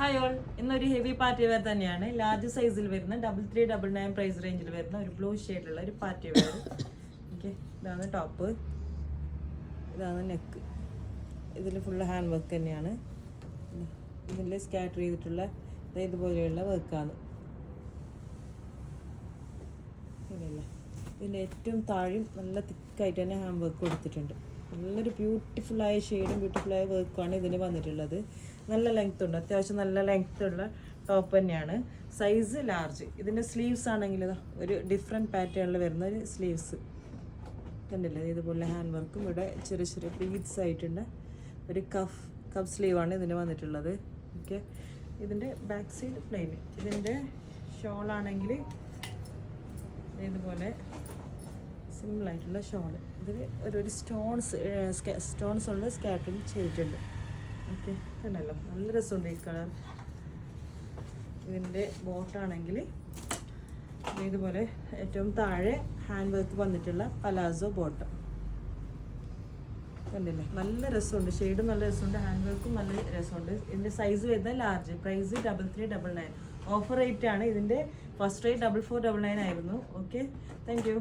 Hi all, ഇന്നൊരു heavy party wear തന്നെയാണ്. Large സൈസിൽ വരുന്ന 3399 പ്രൈസ് റേഞ്ചിൽ വരുന്ന ഒരു ബ്ലൂ ഷെയ്ഡുള്ള ഒരു പാർട്ടി വെയർ. ഓക്കെ, ഇതാണ് ടോപ്പ്, ഇതാണ് നെക്ക്. ഇതിൽ ഫുള്ള് ഹാൻഡ് വർക്ക് തന്നെയാണ്. ഇതിൽ സ്കാറ്റർ ചെയ്തിട്ടുള്ള ഇതുപോലെയുള്ള വർക്കാണ്. ഇതല്ല, ഇതിൻ്റെ ഏറ്റവും താഴെയും നല്ല തിക്കായിട്ട് തന്നെ ഹാൻഡ് വർക്ക് കൊടുത്തിട്ടുണ്ട്. നല്ലൊരു ബ്യൂട്ടിഫുള്ളായ ഷെയ്ഡും ബ്യൂട്ടിഫുള്ളായ വർക്കാണ് ഇതിന് വന്നിട്ടുള്ളത്. നല്ല ലെങ്ത് ഉണ്ട്, അത്യാവശ്യം നല്ല ലെങ്ത് ഉള്ള ടോപ്പ് തന്നെയാണ്. Size large. ഇതിൻ്റെ സ്ലീവ്സ് ആണെങ്കിൽ ഒരു ഡിഫറെൻറ്റ് പാറ്റേണിൽ വരുന്ന ഒരു സ്ലീവ്സ് കണ്ടില്ലേ, ഇതുപോലെ ഹാൻഡ് വർക്കും ഇവിടെ ചെറിയ ചെറിയ ബീഡ്സ് ആയിട്ടുണ്ട്. ഒരു കഫ് സ്ലീവാണ് ഇതിന് വന്നിട്ടുള്ളത്. ഓക്കെ, ഇതിൻ്റെ ബാക്ക് സൈഡ് പ്ലെയിൻ. ഇതിൻ്റെ ഷോളാണെങ്കിൽ ഇതുപോലെ സിമ്പിളായിട്ടുള്ള ഷോള്. ഇതിൽ ഒരു സ്റ്റോൺസ് ഉള്ള സ്കാറ്ററിങ് ചെയ്തിട്ടുണ്ട്. ഓക്കെ, കണ്ടല്ലോ, നല്ല രസമുണ്ട് ഈ കളർ. ഇതിൻ്റെ ബോട്ടാണെങ്കിൽ ഇതുപോലെ ഏറ്റവും താഴെ ഹാൻഡ് വർക്ക് വന്നിട്ടുള്ള പലാസോ ബോട്ടം കണ്ടില്ലേ, നല്ല രസമുണ്ട്. ഷെയ്ഡും നല്ല രസമുണ്ട്, ഹാൻഡ് വർക്കും നല്ല രസമുണ്ട്. ഇതിൻ്റെ സൈസ് വരുന്നത് ലാർജ്. പ്രൈസ് 3399. ഓഫർ റേറ്റ് ആണ്. ഇതിൻ്റെ ഫസ്റ്റ് റേറ്റ് 4499 ആയിരുന്നു. Okay, thank you.